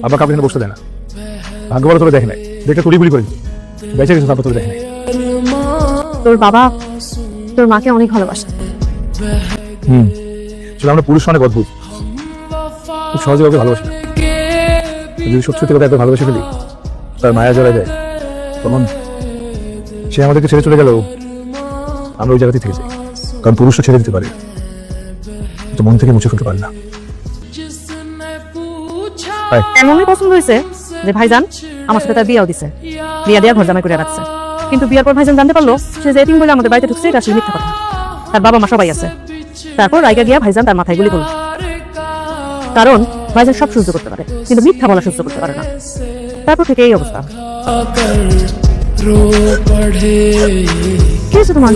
আবার কাপড় বসতে দেয় না, ভাগ্য বড় তোরে দেখে নাই, দেখে তুলি বুলি করে বেঁচে গেছে, তারপর তোরে দেখে নাই। তোর বাবা তোর মাকে অনেক ভালোবাসে। চলো, আমরা পুরুষ অনেক অদ্ভুত, খুব সহজে ওকে ভালোবাসি না। যদি সত্যি সত্যি কথা এত ভালোবেসে ফেলি, তার মায়া জড়ায় যায়, তখন সে আমাদেরকে ছেড়ে চলে গেল, আমরা ওই জায়গাতেই থেকে যাই। কারণ পুরুষও ছেড়ে দিতে পারে, তো মন থেকে মুছে ফেলতে পারে না। এমনই পছন্দ হয়েছে যে ভাইজান আমার সাথে তার বিয়াও দিছে, বিয়া দেওয়া ঘর জামাই করে রাখছে। কিন্তু বিয়ার পর ভাইজান জানতে পারলো সে যে এতিম বলে আমাদের বাড়িতে ঢুকছে, এটা আসলে মিথ্যা কথা। তার বাবা মা সবাই আছে। তারপর রাইগা গিয়া ভাইজান তার মাথায় গুলি করল। কারণ ভাইজান সব সহ্য করতে পারে, কিন্তু মিথ্যা বলা সহ্য করতে পারে না। তারপর থেকে এই অবস্থা। কি হয়েছে তোমার?